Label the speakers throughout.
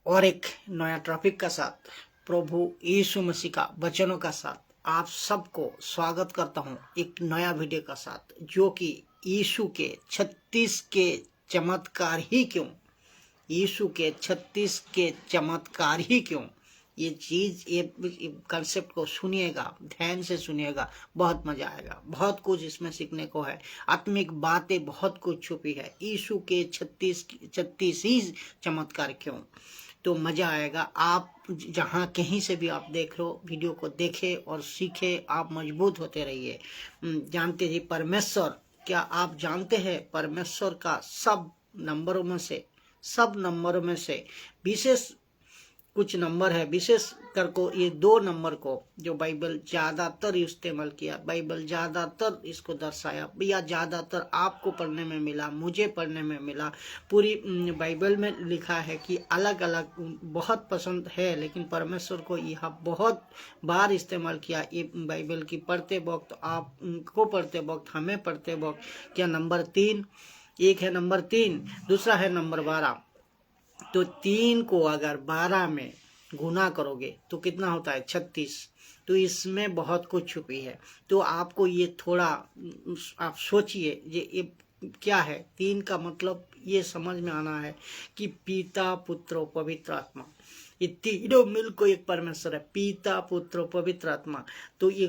Speaker 1: और एक नया टॉपिक का साथ, प्रभु यीशु मसीह का वचनों का साथ आप सबको स्वागत करता हूं एक नया वीडियो का साथ, जो कि यीशु के 36 के चमत्कार ही क्यों, यीशु के 36 के चमत्कार ही क्यों, ये चीज, ये कंसेप्ट को सुनिएगा, ध्यान से सुनिएगा, बहुत मजा आएगा। बहुत कुछ इसमें सीखने को है, आत्मिक बातें बहुत कुछ छुपी है। यीशु के 36 ही चमत्कार क्यों, तो मजा आएगा। आप जहाँ कहीं से भी आप देख लो, वीडियो को देखे और सीखे, आप मजबूत होते रहिए। जानते ही परमेश्वर, क्या आप जानते हैं परमेश्वर का सब नंबरों में से विशेष कुछ नंबर है, विशेष कर को ये 2 नंबर को जो बाइबल ज्यादातर इस्तेमाल किया, बाइबल ज्यादातर इसको दर्शाया, या ज्यादातर आपको पढ़ने में मिला, मुझे पढ़ने में मिला। पूरी बाइबल में लिखा है कि अलग अलग बहुत पसंद है, लेकिन परमेश्वर को यह बहुत बार इस्तेमाल किया ये बाइबल की पढ़ते वक्त, आपको पढ़ते वक्त, हमें पढ़ते वक्त। क्या नंबर 3, एक है नंबर 3, दूसरा है नंबर 12। तो 3 को अगर 12 में गुना करोगे तो कितना होता है? 36। तो इसमें बहुत कुछ छुपी है। तो आपको ये थोड़ा आप सोचिए, ये क्या है? 3 का मतलब ये समझ में आना है कि पिता, पुत्र, पवित्र आत्मा, ये तीनों मिल को एक परमेश्वर है, पिता, पुत्र, पवित्र आत्मा। तो ये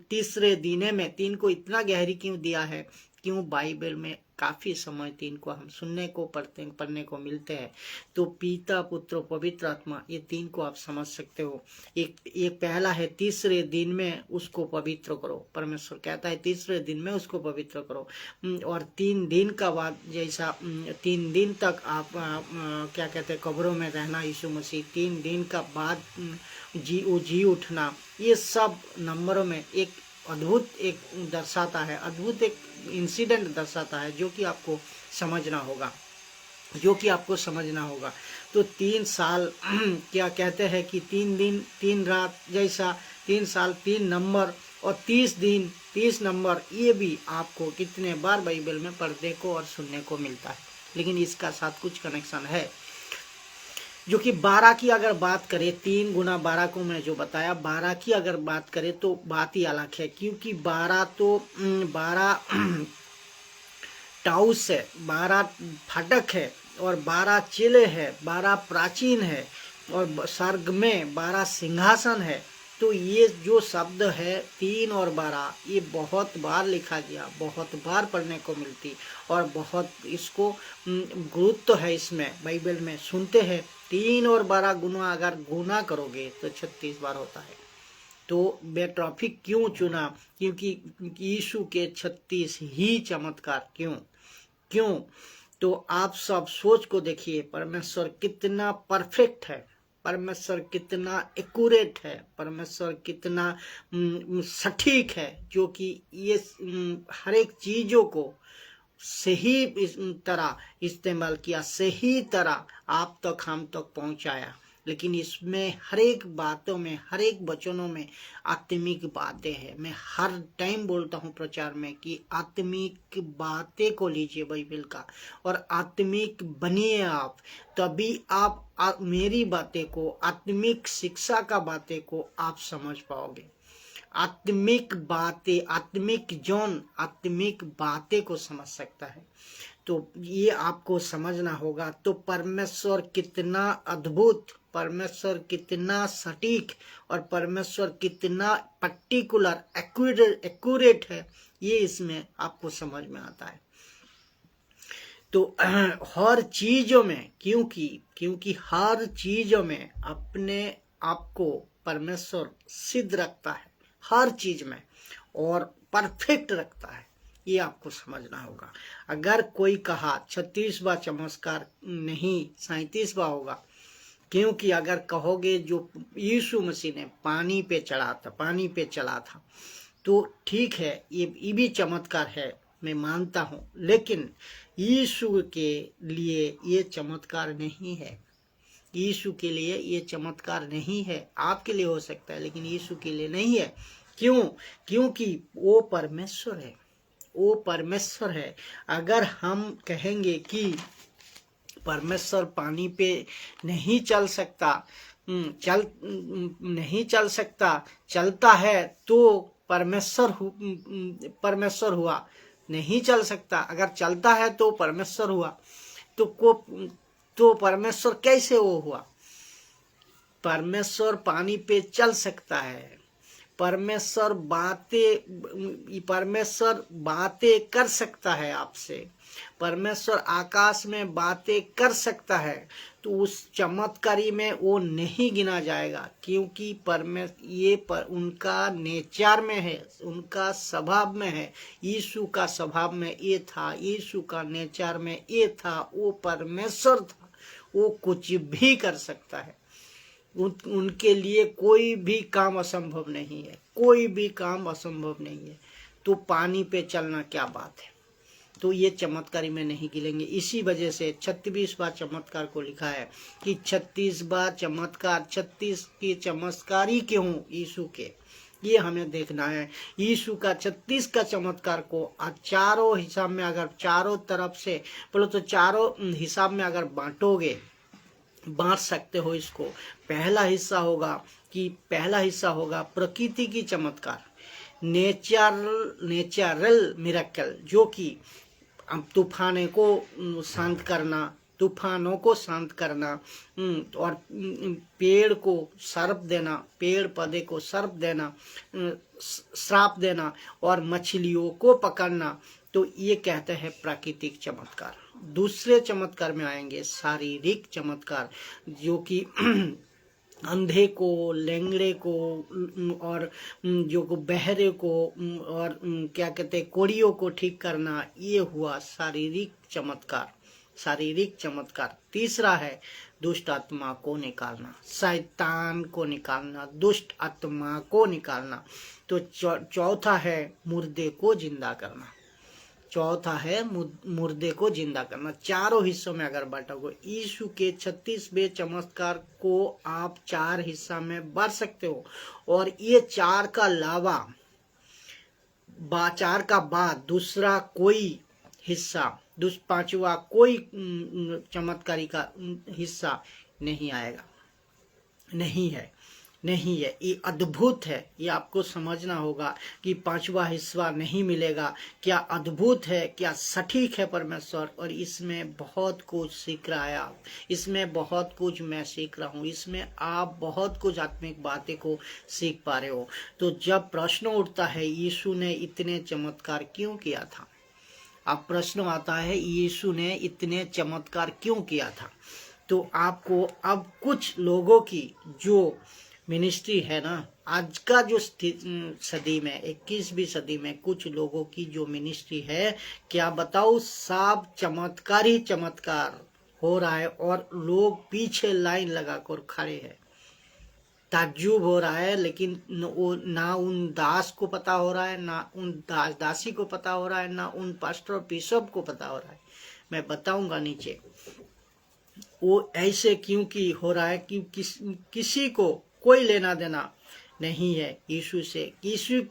Speaker 1: तीसरे दीने में 3 को इतना गहरी क्यों दिया है? क्यों बाइबल में काफी समय 3 को हम सुनने को पढ़ने को मिलते हैं। तो पिता, पुत्र, पवित्र आत्मा, ये 3 को आप समझ सकते हो। एक पहला है, तीसरे दिन में उसको पवित्र करो। परमेश्वर कहता है तीसरे दिन में उसको पवित्र करो। और 3 दिन का बाद, जैसा 3 दिन तक आप क्या कहते हैं, कब्रों में रहना, यीशु मसीह 3 दिन का बाद जी उठना, ये सब नंबरों में एक अद्भुत एक दर्शाता है, अद्भुत एक इंसिडेंट दर्शाता है, जो कि आपको समझना होगा। तो 3 साल क्या कहते हैं कि 3 दिन 3 रात, जैसा 3 साल 3 नंबर और 30 दिन 30 नंबर, ये भी आपको कितने बार बाइबल में पढ़ने को और सुनने को मिलता है। लेकिन इसका साथ कुछ कनेक्शन है, जो कि 12 की अगर बात करें, 3 गुना 12 को मैं जो बताया, 12 की अगर बात करें तो बात ही अलग है। क्योंकि 12 तो 12 टाउस है, 12 फाटक है, और 12 चिले है, 12 प्राचीन है, और स्वर्ग में 12 सिंहासन है। तो ये जो शब्द है 3 और 12, ये बहुत बार लिखा गया, बहुत बार पढ़ने को मिलती, और बहुत इसको गुरुत्व है इसमें। बाइबल में सुनते हैं 3 और 12 गुना अगर गुना करोगे तो 36 बार होता है। तो मैं टॉपिक क्यों चुना? क्योंकि यीशु के 36 ही चमत्कार क्यों। तो आप सब सोच को देखिए, परमेश्वर कितना परफेक्ट है, परमेश्वर कितना एक्यूरेट है, परमेश्वर कितना सटीक है, जो कि ये हर एक चीजों को सही तरह इस्तेमाल किया, सही तरह आप तक, हम तक पहुंचाया। लेकिन इसमें हर एक बातों में, हर एक वचनों में आत्मिक बातें हैं। मैं हर टाइम बोलता हूँ प्रचार में कि आत्मिक बातें को लीजिए बाइबल का, और आत्मिक बनिए आप, तभी आप मेरी बातें को, आत्मिक शिक्षा का बातें को आप समझ पाओगे। आत्मिक बातें, आत्मिक बातें को समझ सकता है। तो ये आपको समझना होगा। तो परमेश्वर कितना अद्भुत, परमेश्वर कितना सटीक, और परमेश्वर कितना पर्टिकुलर, एक्यूरेट है, ये इसमें आपको समझ में आता है। तो हर चीजों में, क्योंकि हर चीजों में अपने आप को परमेश्वर सिद्ध रखता है, हर चीज में, और परफेक्ट रखता है, ये आपको समझना होगा। अगर कोई कहा 36वां चमत्कार नहीं, 37वां होगा, क्योंकि अगर कहोगे जो यीशु मसीह ने पानी पे चला था, तो ठीक है, ये भी चमत्कार है, मैं मानता हूँ। लेकिन यीशु के लिए ये चमत्कार नहीं है, यीशु के लिए ये चमत्कार नहीं है। आपके लिए हो सकता है, लेकिन यीशु के लिए नहीं है। क्योंकि वो परमेश्वर है। अगर हम कहेंगे कि परमेश्वर पानी पे नहीं चल सकता, नहीं चल सकता, चलता है तो परमेश्वर हुआ, नहीं चल सकता अगर चलता है तो परमेश्वर हुआ। तो परमेश्वर कैसे वो हुआ? परमेश्वर पानी पे चल सकता है, परमेश्वर बातें कर सकता है आपसे, परमेश्वर आकाश में बातें कर सकता है, तो उस चमत्कारी में वो नहीं गिना जाएगा, क्योंकि उनका नेचर में है, उनका स्वभाव में है। यीशु का स्वभाव में ये था, यीशु का नेचर में ये था, वो परमेश्वर था, वो कुछ भी कर सकता है। उनके लिए कोई भी काम असंभव नहीं है, कोई भी काम असंभव नहीं है। तो पानी पे चलना क्या बात है? तो ये चमत्कारी में नहीं गिलेंगे। इसी वजह से 36 बार चमत्कार को लिखा है कि 36 बार चमत्कार, 36 की चमत्कारी क्यों यीशु के, ये हमें देखना है। यीशु का 36 का चमत्कार को आज चारों हिसाब में, अगर चारों तरफ से बोलो तो चारों हिसाब में अगर बांट सकते हो इसको। पहला हिस्सा होगा प्रकृति की चमत्कार, नेचुरल मिरेकल, जो कि तूफानों को शांत करना, और पेड़ को सर्प देना, पेड़ पौधे को सर्प देना, श्राप देना, और मछलियों को पकड़ना। तो ये कहते हैं प्राकृतिक चमत्कार। दूसरे चमत्कार में आएंगे शारीरिक चमत्कार, जो कि अंधे को, लंगड़े को, और जो को बहरे को, और क्या कहते हैं कोड़ियों को ठीक करना, ये हुआ शारीरिक चमत्कार। तीसरा है दुष्ट आत्मा को निकालना, शैतान को निकालना, दुष्ट आत्मा को निकालना। तो चौथा है मुर्दे को जिंदा करना। चारों हिस्सों में अगर बांटोगे, यीशु के 36वें चमत्कार को आप 4 हिस्सा में बांट सकते हो, और ये 4 का अलावा 4 का बाद दूसरा कोई हिस्सा, पांचवा कोई चमत्कारी का हिस्सा नहीं आएगा, नहीं है। ये अद्भुत है, ये आपको समझना होगा कि 5वां हिस्सा नहीं मिलेगा। क्या अद्भुत है, क्या सटीक है परमेश्वर। और इसमें बहुत कुछ सीख रहा है आप, इसमें बहुत कुछ मैं सीख रहा हूँ, इसमें आप बहुत कुछ आत्मिक बातें को सीख पा रहे हो। तो जब प्रश्न उठता है यीशु ने इतने चमत्कार क्यों किया था, अब प्रश्न आता है यीशु ने इतने चमत्कार क्यों किया था, तो आपको अब कुछ लोगों की जो मिनिस्ट्री है ना, आज का जो सदी में 21वीं सदी में कुछ लोगों की जो मिनिस्ट्री है, क्या बताओ, सब चमत्कार हो रहा है, और लोग पीछे लाइन लगाकर खड़े हैं। ताज्जुब हो रहा है, लेकिन ना उन दास को पता हो रहा है, ना उन दासी को पता हो रहा है, ना उन पास्टर बिशप को पता हो रहा है। मैं बताऊंगा नीचे वो ऐसे क्योंकि हो रहा है कि किसी को कोई लेना देना नहीं है यीशु से, किसी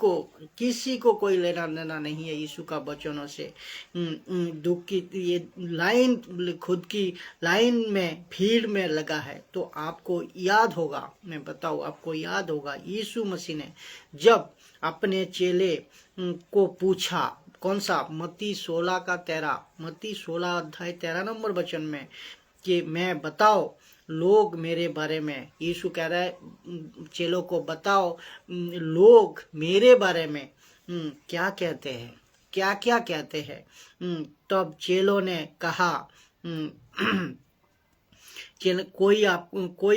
Speaker 1: को कोई लेना देना नहीं है यीशु का वचनों से। दुख की ये लाइन, खुद की लाइन में, भीड़ में लगा है। तो आपको याद होगा, मैं बताऊँ आपको याद होगा, यीशु मसीह ने जब अपने चेले को पूछा, कौन सा, मत्ती 16 अध्याय 13 नंबर वचन में, कि मैं बताओ लोग मेरे बारे में, यीशु कह रहा है चेलों को, बताओ लोग मेरे बारे में क्या कहते हैं, क्या कहते हैं। तब चेलों ने कहा, कोई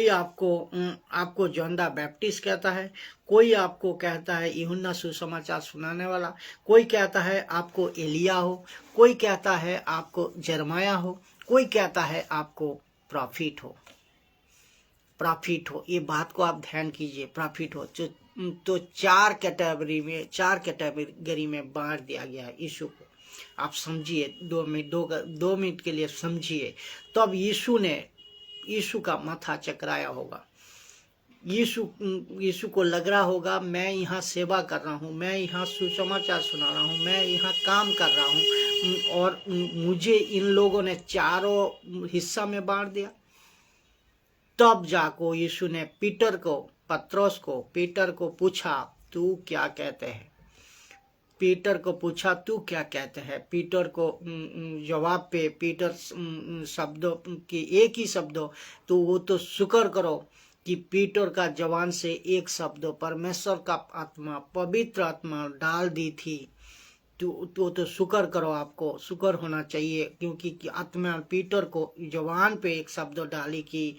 Speaker 1: आपको जॉन बैप्टिस्ट कहता है, कोई आपको कहता है यूहन्ना सुसमाचार सुनाने वाला, कोई कहता है आपको एलिया हो, कोई कहता है आपको जरमाया हो, कोई कहता है आपको प्रॉफिट हो। ये बात को आप ध्यान कीजिए, प्रॉफिट हो। तो 4 कैटेगरी में बांट दिया गया है यीशु को। आप समझिए, 2 मिनट के लिए समझिए। तब यीशु का माथा चकराया होगा, यीशु को लग रहा होगा मैं यहाँ सेवा कर रहा हूँ, मैं यहाँ सुसमाचार सुना रहा हूँ, मैं यहाँ काम कर रहा हूँ, और मुझे इन लोगों ने चारों हिस्सा में बांट दिया। तब जाको यीशु ने पीटर को पूछा तू क्या कहते हैं। पीटर को पूछा तू क्या कहते हैं। पीटर को जवाब पे पीटर शब्दों की एक ही शब्दों, तो वो तो शुक्र करो कि पीटर का जवान से एक शब्द परमेश्वर का आत्मा, पवित्र आत्मा डाल दी थी। तो शुक्र करो, आपको शुक्र होना चाहिए, क्योंकि आत्मा पीटर को जवान पे एक शब्द डाली कि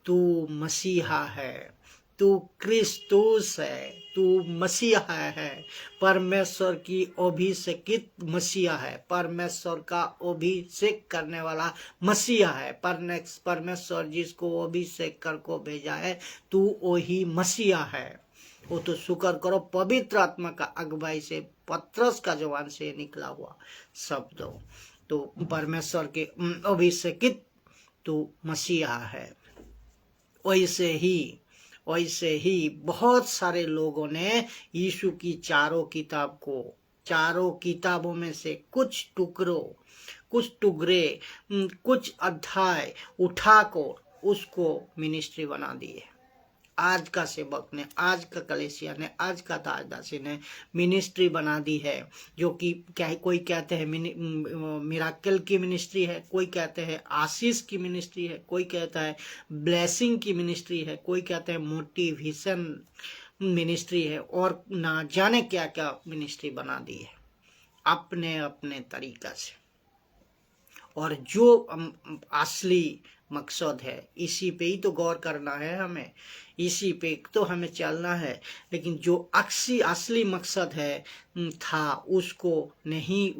Speaker 1: तू मसीहा है, तू क्रिस्तुस है, तू मसीहा है, परमेश्वर की अभिषेकित मसीहा है, परमेश्वर का अभिषेक करने वाला मसीहा है, परमेश्वर जिसको अभिषेक कर को भेजा है, तू वही मसीहा है। वो तो शुक्र करो, पवित्र आत्मा का अगुवाई से पतरस का जवान से निकला हुआ शब्द, तो परमेश्वर के अभिषेकित तू मसीहा है। वैसे ही बहुत सारे लोगों ने यीशु की चारों किताबों में से कुछ टुकड़े, कुछ अध्याय उठाकर उसको मिनिस्ट्री बना दिए। आज का सेवक ने, आज का कलीसिया ने, आज का दासदासी ने मिनिस्ट्री बना दी है, जो कि कोई कहते हैं मिराकल की मिनिस्ट्री है, कोई कहते हैं आशीष की मिनिस्ट्री है, कोई कहता है ब्लेसिंग की मिनिस्ट्री है, कोई कहते हैं मोटिवेशन मिनिस्ट्री है, और ना जाने क्या क्या मिनिस्ट्री बना दी है अपने अपने तरीका से। और जो असली मकसद है, इसी पे ही तो गौर करना है हमें, इसी पे तो हमें चलना है। लेकिन जो असली मकसद है था, उसको नहीं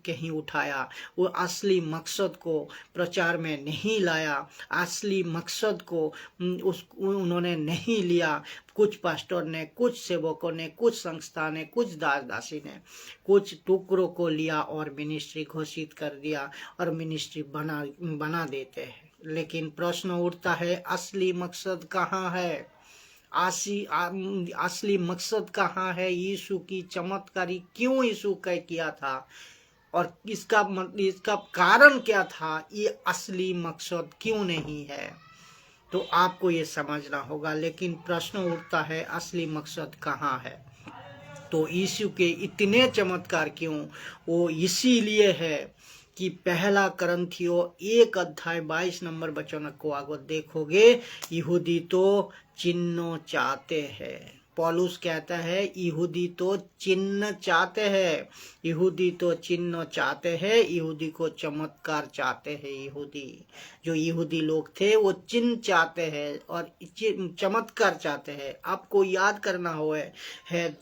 Speaker 1: कहीं उठाया, वो असली मकसद को प्रचार में नहीं लाया, असली मकसद को उन्होंने नहीं लिया। कुछ पास्टर ने, कुछ सेवकों ने, कुछ संस्था ने, कुछ दासदासी ने कुछ टुकड़ों को लिया और मिनिस्ट्री घोषित कर दिया और मिनिस्ट्री बना देते हैं। लेकिन प्रश्न उठता है, असली मकसद कहाँ है? असली मकसद कहाँ है? यीशु की चमत्कारी क्यों यीशु का किया था, और इसका कारण क्या था? ये असली मकसद क्यों नहीं है? तो आपको ये समझना होगा। लेकिन प्रश्न उठता है, असली मकसद कहाँ है? तो यीशु के इतने चमत्कार क्यों? वो इसीलिए है कि पहला करंथियों 1 अध्याय 22 वचन को अगर देखोगे, यहूदी तो चिन्ह चाहते हैं। पौलुस कहता है यहूदी तो चिन्ह चाहते हैं, यहूदी तो चिन्ह चाहते हैं, यहूदी को चमत्कार चाहते हैं। जो यहूदी लोग थे वो चिन्ह चाहते हैं और चमत्कार चाहते हैं। आपको याद करना है,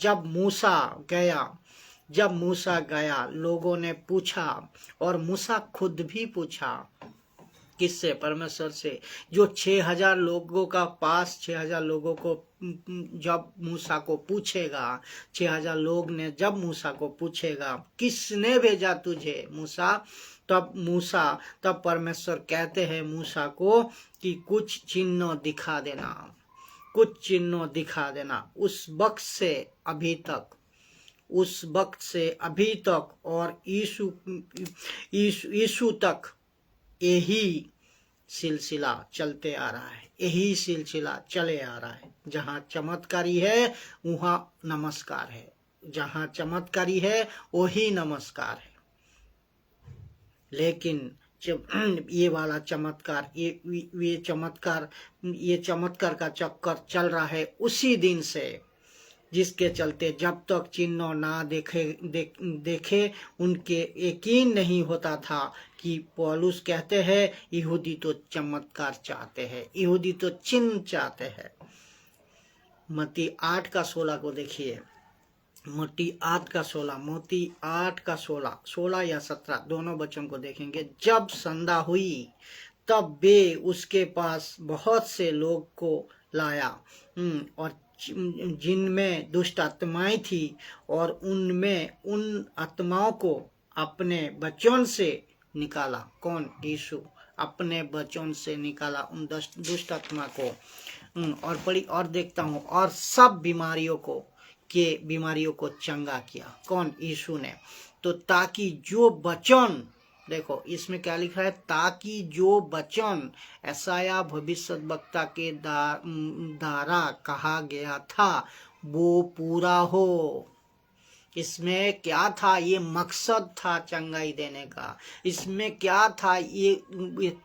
Speaker 1: जब मूसा गया लोगों ने पूछा, और मूसा खुद भी पूछा, किससे? परमेश्वर से। जो 6000 लोगों का पास 6000 लोगों को जब मूसा को पूछेगा, 6000 लोग ने जब मूसा को पूछेगा, किसने भेजा तुझे मूसा? तब परमेश्वर कहते हैं मूसा को कि कुछ चिन्ह दिखा देना। उस वक्त से अभी तक और यीशु तक यही सिलसिला चलते आ रहा है, यही सिलसिला चले आ रहा है। जहाँ चमत्कारी है वहाँ नमस्कार है, जहाँ चमत्कारी है वही नमस्कार है। लेकिन जब ये वाला चमत्कार, ये चमत्कार का चक्कर चल रहा है उसी दिन से, जिसके चलते जब तक चिन्ह ना देखे उनके यकीन नहीं होता था कि पौलुस कहते हैं यहूदी तो चमत्कार चाहते हैं, यहूदी तो चिन्ह चाहते हैं। मत्ती 8:16 को देखिए, मत्ती 8:16 या 17 दोनों बच्चों को देखेंगे। जब संध्या हुई तब वे उसके पास बहुत से लोग को लाया, और जिनमें दुष्ट आत्माएं थी, और उन आत्माओं को अपने वचन से निकाला। कौन? यीशु अपने वचन से निकाला उन दुष्ट आत्मा को। और पढ़ी और देखता हूँ, और सब बीमारियों को चंगा किया। कौन? यीशु ने। तो ताकि जो वचन, देखो इसमें क्या लिखा है, ताकि जो वचन यशायाह भविष्यद्वक्ता के द्वारा कहा गया था वो पूरा हो। इसमें क्या था? ये मकसद था चंगाई देने का। इसमें क्या था? ये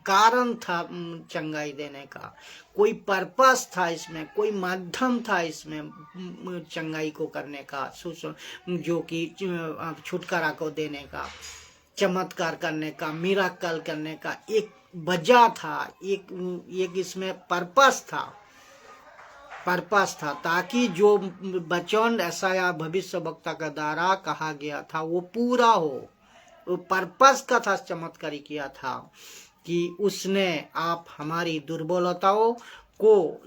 Speaker 1: कारण था चंगाई देने का। कोई पर्पस था इसमें, कोई माध्यम था इसमें चंगाई को करने का, जो कि छुटकारा को देने का, चमत्कार करने का, मिराकल करने का एक वजह था, एक इसमें पर्पस था, ताकि जो वचन यशायाह भविष्यवक्ता का द्वारा कहा गया था वो पूरा हो। वो पर्पस का था, चमत्कारी किया था कि उसने आप हमारी दुर्बलताओं को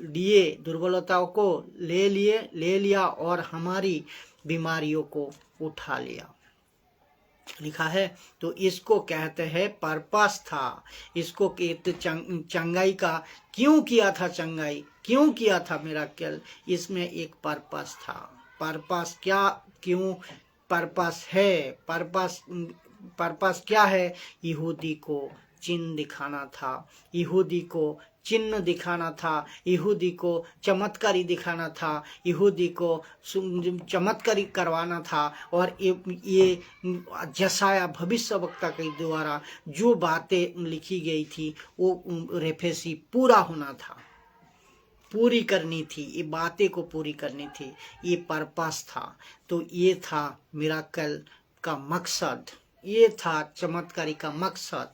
Speaker 1: ले लिया और हमारी बीमारियों को उठा लिया, लिखा है। तो इसको कहते हैं पर्पस था। इसको कहते चंगाई का। क्यों किया था चंगाई? क्यों किया था मिराकल? इसमें एक पर्पस था। पर्पस क्या? क्यों पर्पस है? पर्पस क्या है? यहूदी को चिन्ह दिखाना था, यहूदी को चिन्ह दिखाना था, यहूदी को चमत्कारी दिखाना था, यहूदी को चमत्कारी करवाना था। और ये यशायाह भविष्यवक्ता के द्वारा जो बातें लिखी गई थी वो रेफेसी पूरा होना था, पूरी करनी थी, ये बातें को पूरी करनी थी। ये पर्पस था। तो ये था मिराकल का मकसद, ये था चमत्कारी का मकसद।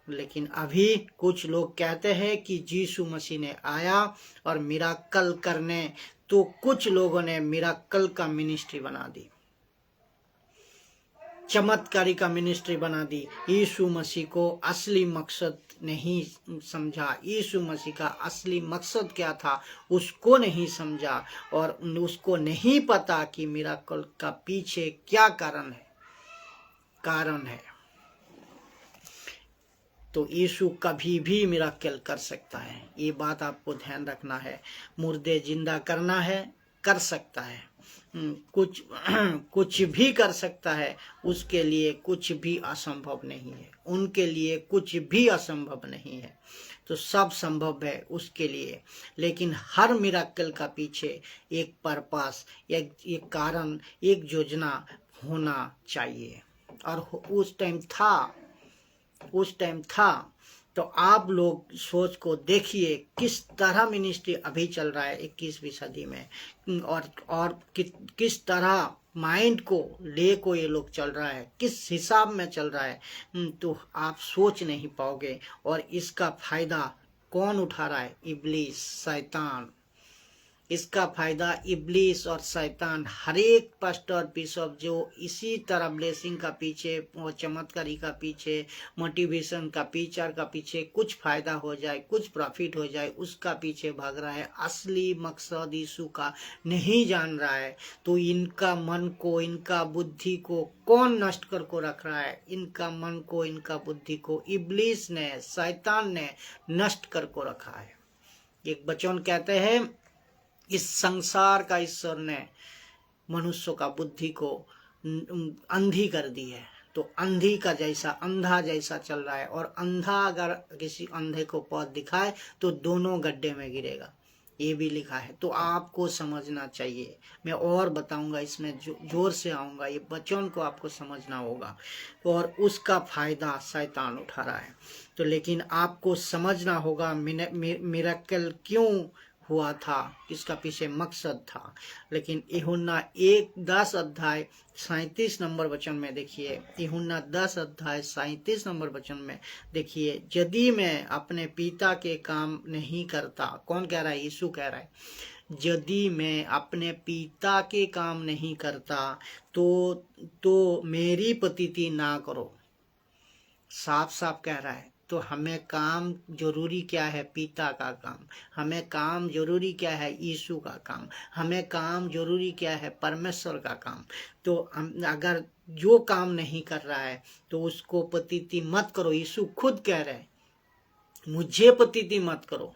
Speaker 1: लेकिन अभी कुछ लोग कहते हैं कि यीशु मसीह ने आया और मिराकल करने, तो कुछ लोगों ने मिराकल का मिनिस्ट्री बना दी, चमत्कारी का मिनिस्ट्री बना दी। यीशु मसीह को असली मकसद नहीं समझा। यीशु मसीह का असली मकसद क्या था उसको नहीं समझा, और उसको नहीं पता कि मिराकल का पीछे क्या कारण है। तो यीशु कभी भी मिराकल कर सकता है, ये बात आपको ध्यान रखना है। मुर्दे जिंदा करना है, कर सकता है। कुछ भी कर सकता है, उसके लिए कुछ भी असंभव नहीं है। उनके लिए कुछ भी असंभव नहीं है, तो सब संभव है उसके लिए। लेकिन हर मिराकल का पीछे एक पर्पस, एक कारण, एक योजना होना चाहिए। और उस टाइम था। तो आप लोग सोच को देखिए किस तरह मिनिस्ट्री अभी चल रहा है 21वीं सदी में, और किस तरह माइंड को ले को ये लोग चल रहा है, किस हिसाब में चल रहा है, तो आप सोच नहीं पाओगे। और इसका फायदा कौन उठा रहा है? इब्लीस, शैतान। इसका फायदा इब्लीस और शैतान, हर एक पास्टर बिशप जो इसी तरह ब्लेसिंग का पीछे और चमत्कारी का पीछे, मोटिवेशन का पीछे कुछ फायदा हो जाए, कुछ प्रॉफिट हो जाए, उसका पीछे भाग रहा है। असली मकसद यीशु का नहीं जान रहा है। तो इनका मन को, इनका बुद्धि को कौन नष्ट कर को रख रहा है? इनका मन को, इनका बुद्धि को इब्लीस ने, शैतान ने नष्ट कर को रखा है। एक वचन कहते हैं, इस संसार का ईश्वर ने मनुष्य का बुद्धि को अंधी कर दी है। तो अंधी का जैसा, अंधा जैसा चल रहा है। और अंधा अगर किसी अंधे को पथ दिखाए तो दोनों गड्ढे में गिरेगा, ये भी लिखा है। तो आपको समझना चाहिए। मैं और बताऊंगा, इसमें जोर से आऊंगा, ये वचन को आपको समझना होगा। और उसका फायदा शैतान उठा रहा है। तो लेकिन आपको समझना होगा मिरेकल क्यों हुआ था, इसका पीछे मकसद था। लेकिन यूहन्ना 10 अध्याय 37 नंबर वचन में देखिए, यूहन्ना 10 अध्याय 37 नंबर वचन में देखिए, यदि मैं अपने पिता के काम नहीं करता, कौन कह रहा है? यीशु कह रहा है, यदि मैं अपने पिता के काम नहीं करता तो मेरी प्रतीति ना करो। साफ साफ कह रहा है। तो हमें काम जरूरी क्या है? पिता का काम। हमें काम जरूरी क्या है? यीशु का काम। हमें काम जरूरी क्या है? परमेश्वर का काम। तो हम अगर जो काम नहीं कर रहा है तो उसको प्रतीति मत करो। यीशु खुद कह रहे हैं, मुझे प्रतीति मत करो।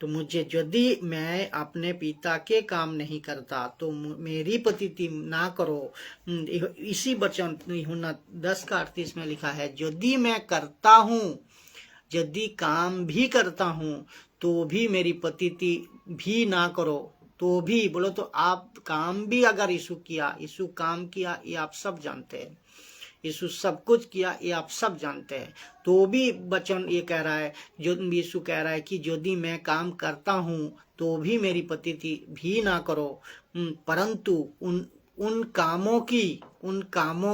Speaker 1: तो मुझे यदि मैं अपने पिता के काम नहीं करता तो मेरी पतिति ना करो। इसी वचन यूहन्ना 10:38 में लिखा है, यदि मैं करता हूँ, यदि काम भी करता हूँ तो भी मेरी पतिति भी ना करो। तो भी बोलो तो आप काम भी अगर यीशु काम किया, ये आप सब जानते हैं। यीशु सब कुछ किया, ये आप सब जानते हैं। तो भी वचन ये कह रहा है, जो यीशु कह रहा है कि यदि मैं काम करता हूँ तो भी मेरी पतिति भी ना करो, परंतु उन कामों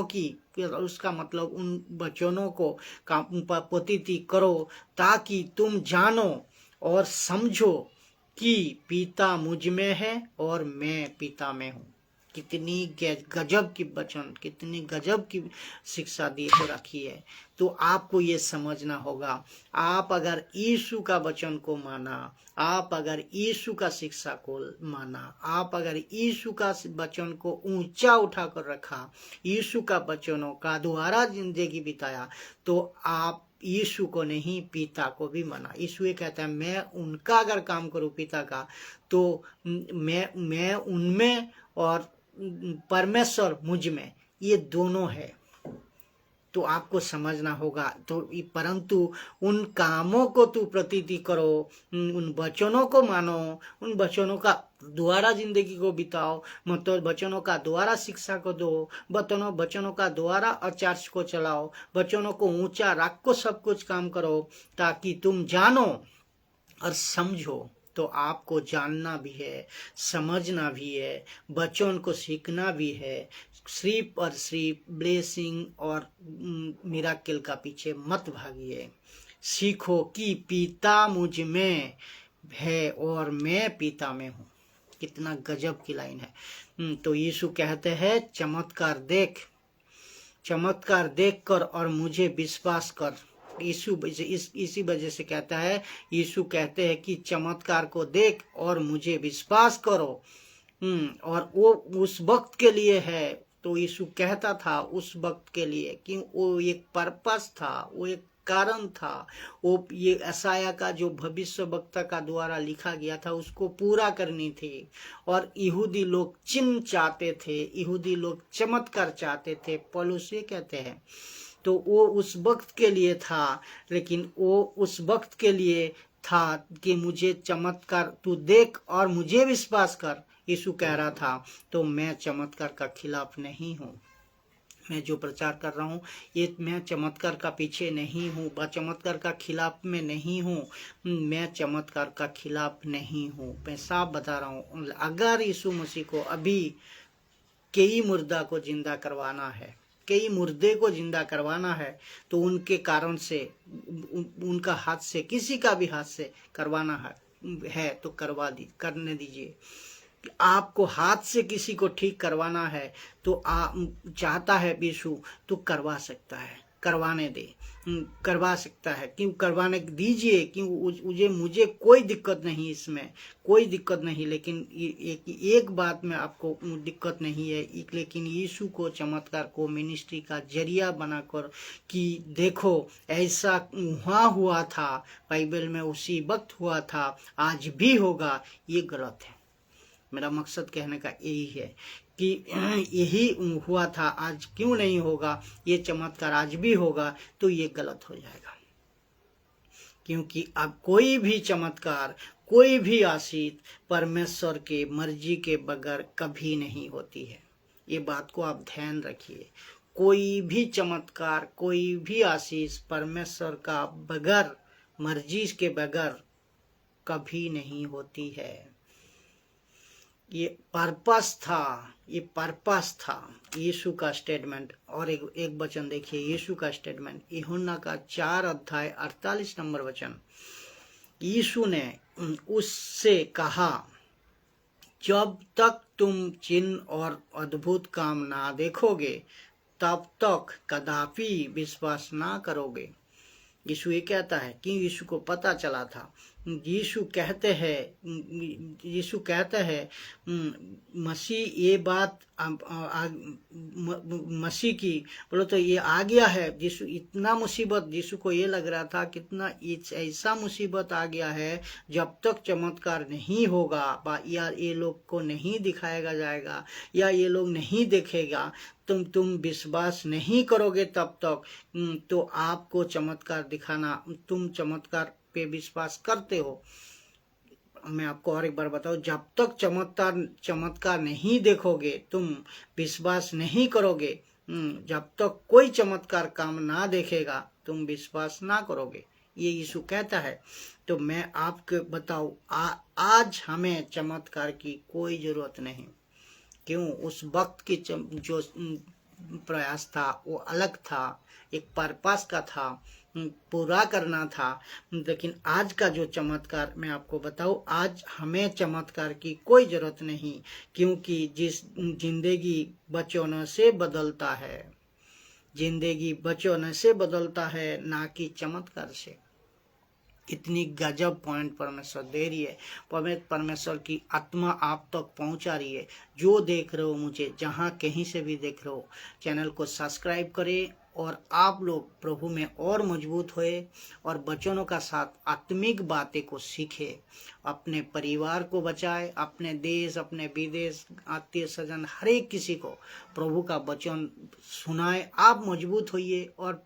Speaker 1: की उसका मतलब उन वचनों को पतिति करो, ताकि तुम जानो और समझो कि पिता मुझ में है और मैं पिता में हूँ। कितनी गजब की वचन, कितनी गजब की शिक्षा दी हो रखी है। तो आपको ये समझना होगा, आप अगर यीशु का वचन को माना, आप अगर यीशु का शिक्षा को माना, आप अगर यीशु का वचन को ऊंचा उठाकर रखा, यीशु का वचनों का द्वारा जिंदगी बिताया, तो आप यीशु को नहीं पिता को भी माना। यीशु ये कहता है, मैं उनका अगर काम करूं पिता का, तो मैं उनमें और परमेश्वर मुझ में, ये दोनों है। तो आपको समझना होगा। तो परंतु उन कामों को तू प्रतीति करो, उन वचनों को मानो, उन वचनों का द्वारा जिंदगी को बिताओ, मतलब वचनों का द्वारा शिक्षा को दो, वचनों का द्वारा आचर्य को चलाओ, वचनों को ऊंचा रख को सब कुछ काम करो, ताकि तुम जानो और समझो। तो आपको जानना भी है, समझना भी है, बच्चों को सीखना भी है। सिर्फ और सिर्फ ब्लेसिंग और मिराकल का पीछे मत भागिए। सीखो कि पिता मुझ में है और मैं पिता में हूँ। कितना गजब की लाइन है। तो यीशु कहते हैं, चमत्कार देख कर और मुझे विश्वास कर। यीशु इसी वजह से कहता है, यीशु कहते हैं कि चमत्कार को देख और मुझे विश्वास करो। और वो उस वक्त के लिए है। तो यीशु कहता था उस वक्त के लिए, कि वो एक पर्पस था, वो एक कारण था। वो ये यशायाह का जो भविष्य वक्ता का द्वारा लिखा गया था, उसको पूरा करनी थी। और यहूदी लोग चिन्ह चाहते थे, यहूदी लोग चमत्कार चाहते थे। पौलुस ये कहते हैं, तो वो उस वक्त के लिए था, लेकिन वो उस वक्त के लिए था कि मुझे चमत्कार तू देख और मुझे विश्वास कर। यीशु कह रहा था, तो मैं चमत्कार का खिलाफ नहीं हूँ। मैं जो प्रचार कर रहा हूँ, ये मैं चमत्कार का पीछे नहीं हूँ, चमत्कार का खिलाफ में नहीं हूँ। मैं चमत्कार का खिलाफ नहीं हूँ। मैं साफ बता रहा हूँ, अगर यीशु मसीह को अभी कई मुर्दा को जिंदा करवाना है, कई मुर्दे को जिंदा करवाना है, तो उनके कारण से, उनका हाथ से, किसी का भी हाथ से करवाना है तो करने दीजिए। आपको हाथ से किसी को ठीक करवाना है तो चाहता है यीशु, तो करवा सकता है, करवाने दे, करवा सकता है। क्यों करवाने दीजिए, क्यों मुझे कोई दिक्कत नहीं, इसमें कोई दिक्कत नहीं। लेकिन एक बात में आपको दिक्कत नहीं है, लेकिन यीशु को चमत्कार को मिनिस्ट्री का जरिया बनाकर, कि देखो ऐसा वहाँ हुआ था, बाइबल में उसी वक्त हुआ था, आज भी होगा, ये गलत है। मेरा मकसद कहने का यही है कि यही हुआ था, आज क्यों नहीं होगा, ये चमत्कार आज भी होगा, तो ये गलत हो जाएगा। क्योंकि अब कोई भी चमत्कार, कोई भी आशीष परमेश्वर के मर्जी के बगैर कभी नहीं होती है। ये बात को आप ध्यान रखिए। कोई भी चमत्कार, कोई भी आशीष परमेश्वर का बगैर, मर्जी के बगैर कभी नहीं होती है। ये पर्पस था यीशु का स्टेटमेंट। और एक वचन देखिए यीशु का स्टेटमेंट, यूहन्ना का 4:48 नंबर वचन। यीशु ने उससे कहा, जब तक तुम चिन्ह और अद्भुत काम ना देखोगे, तब तक कदापि विश्वास ना करोगे। यीशु ये कहता है कि यीशु को पता चला था यीशु कहते हैं मसीह ये बात मसीह की बोलो तो ये आ गया है। यीशु इतना मुसीबत, यीशु को ये लग रहा था कितना ऐसा मुसीबत आ गया है, जब तक चमत्कार नहीं होगा या ये लोग को नहीं दिखाया जाएगा या ये लोग नहीं देखेगा, तुम विश्वास नहीं करोगे तब तक तो आपको चमत्कार दिखाना, तुम चमत्कार पे विश्वास करते हो। मैं आपको और एक बार बताऊं, जब तक चमत्कार नहीं देखोगे तुम विश्वास नहीं करोगे। जब तक कोई चमत्कार काम ना देखेगा तुम विश्वास ना करोगे, ये यीशु कहता है। तो मैं आपको बताऊं, आज हमें चमत्कार की कोई जरूरत नहीं। क्यों? उस वक्त की जो प्रयास था वो अलग था, एक पर्पस का था, पूरा करना था। लेकिन आज का जो चमत्कार मैं आपको बताऊं, आज हमें चमत्कार की कोई जरूरत नहीं, क्योंकि जिस जिंदगी वचनों से बदलता है, जिंदगी वचनों से बदलता है, ना कि चमत्कार से। इतनी गजब पॉइंट परमेश्वर दे रही है। परमेश्वर की आत्मा आप तक पहुंचा रही है। जो देख रहे हो मुझे, जहां कहीं से भी देख रहे हो, चैनल को सब्सक्राइब करें और आप लोग प्रभु में और मजबूत होए और वचनों का साथ आत्मिक बातें को सीखे, अपने परिवार को बचाए, अपने देश, अपने विदेश, आत्मीय स्वजन, हर एक किसी को प्रभु का वचन सुनाए। आप मजबूत होइए और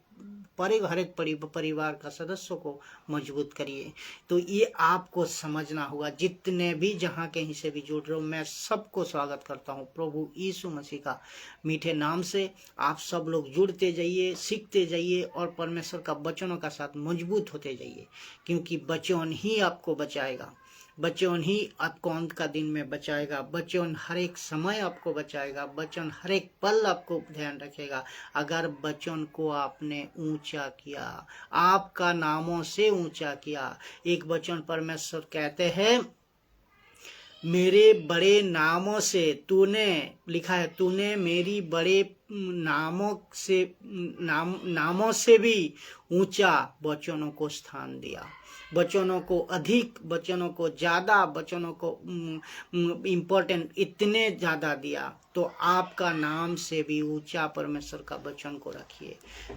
Speaker 1: हर एक परिवार का सदस्यों को मजबूत करिए। तो ये आपको समझना होगा। जितने भी जहाँ कहीं से भी जुड़ रहे हो, मैं सबको स्वागत करता हूँ प्रभु यीशु मसीह का मीठे नाम से। आप सब लोग जुड़ते जाइए, सीखते जाइए और परमेश्वर का वचनों का साथ मजबूत होते जाइए, क्योंकि वचन ही आपको बचाएगा, वचन ही आपको अंत का दिन में बचाएगा, वचन हर एक समय आपको बचाएगा, वचन हर एक पल आपको ध्यान रखेगा। अगर वचन को आपने ऊंचा किया, आपका नामों से ऊंचा किया। एक वचन परमेश्वर कहते हैं, मेरे बड़े नामों से तूने, लिखा है, तूने मेरी बड़े नामों से भी ऊंचा वचनों को स्थान दिया, वचनों को अधिक, वचनों को ज्यादा, वचनों को इम्पोर्टेंट इतने ज्यादा दिया। तो आपका नाम से भी ऊंचा परमेश्वर का वचन को रखिए,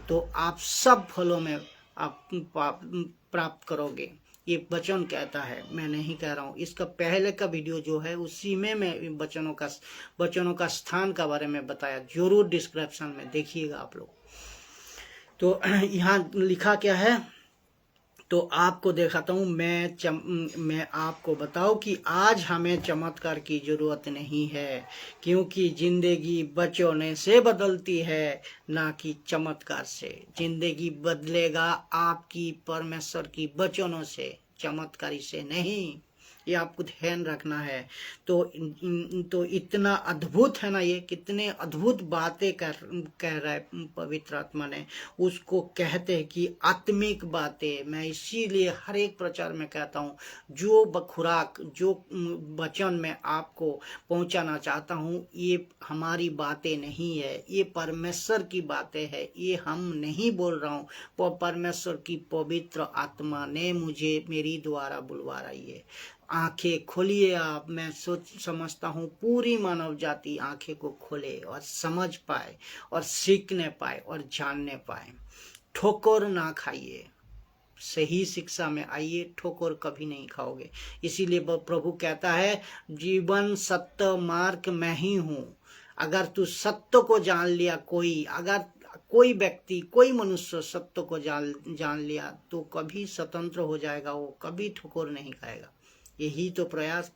Speaker 1: तो आप सब फलों में आप प्राप्त करोगे। ये वचन कहता है, मैं नहीं कह रहा हूँ। इसका पहले का वीडियो जो है उसी में मैं वचनों का स्थान का बारे में बताया, जरूर डिस्क्रिप्शन में देखिएगा आप लोग। तो यहाँ लिखा क्या है, तो आपको दिखाता हूँ। मैं आपको बताऊं कि आज हमें चमत्कार की जरूरत नहीं है, क्योंकि जिंदगी वचनों से बदलती है, ना कि चमत्कार से। जिंदगी बदलेगा आपकी परमेश्वर की वचनों से, चमत्कारी से नहीं। ये आपको ध्यान रखना है। तो इतना अद्भुत है ना, ये कितने अद्भुत बातें कह रहा है पवित्र आत्मा ने। उसको कहते हैं कि आत्मिक बातें। मैं इसीलिए हर एक प्रचार में कहता हूँ, जो खुराक, जो वचन मैं आपको पहुंचाना चाहता हूँ, ये हमारी बातें नहीं है, ये परमेश्वर की बातें है। ये हम नहीं बोल रहा हूँ, परमेश्वर की पवित्र आत्मा ने मुझे मेरी द्वारा बुलवा रही है। आंखें खोलिए आप। मैं समझता हूँ पूरी मानव जाति आंखें को खोले और समझ पाए और सीखने पाए और जानने पाए। ठोकर ना खाइए, सही शिक्षा में आइए, ठोकर कभी नहीं खाओगे। इसीलिए प्रभु कहता है, जीवन सत्य मार्ग मैं ही हूँ। अगर तू सत्य को जान लिया, अगर कोई व्यक्ति, कोई मनुष्य सत्य को जान लिया, तो कभी स्वतंत्र हो जाएगा, वो कभी ठोकर नहीं खाएगा। यही तो प्रयास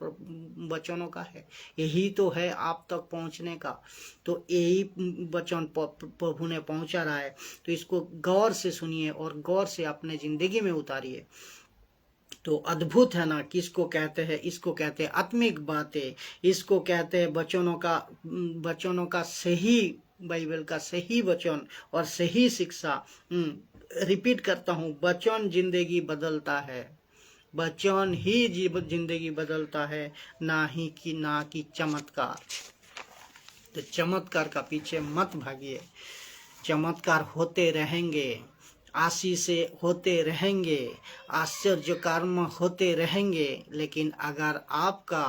Speaker 1: वचनों का है, यही तो है आप तक पहुंचने का। तो यही वचन प्रभु ने पहुंचा रहा है। तो इसको गौर से सुनिए और गौर से अपने जिंदगी में उतारिए। तो अद्भुत है ना। किसको कहते हैं? इसको कहते हैं आत्मिक बातें। इसको कहते हैं वचनों का सही, बाइबल का सही वचन और सही शिक्षा। रिपीट करता हूँ, वचन जिंदगी बदलता है, वचन ही जिंदगी बदलता है, ना कि चमत्कार। तो चमत्कार का पीछे मत भागिए, चमत्कार होते रहेंगे। आशीषे होते रहेंगे, आश्चर्य कर्म होते रहेंगे, लेकिन अगर आपका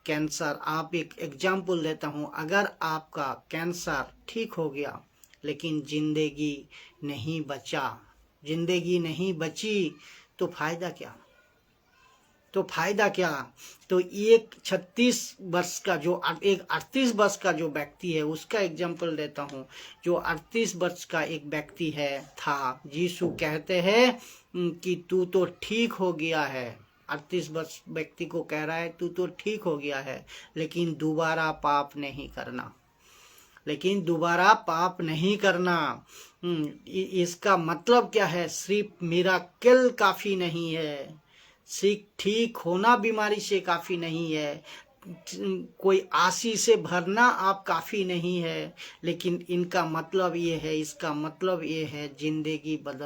Speaker 1: कैंसर, आप एक एग्जाम्पल देता हूँ, अगर आपका कैंसर ठीक हो गया लेकिन जिंदगी नहीं बचा, जिंदगी नहीं बची, तो फायदा क्या? तो फायदा क्या? तो एक 36 वर्ष का जो एक 38 वर्ष का जो व्यक्ति है उसका एग्जाम्पल देता हूँ। जो 38 वर्ष का एक व्यक्ति है था, यीशु कहते हैं कि तू तो ठीक हो गया है। 38 वर्ष व्यक्ति को कह रहा है तू तो ठीक हो गया है, लेकिन दोबारा पाप नहीं करना, लेकिन दोबारा पाप नहीं करना। इसका मतलब क्या है? सिर्फ मिराकल काफी नहीं है, सिर्फ ठीक होना बीमारी से काफी नहीं है, कोई आशीष से भरना आप काफी नहीं है, लेकिन इनका मतलब ये है, इसका मतलब ये है जिंदगी बदल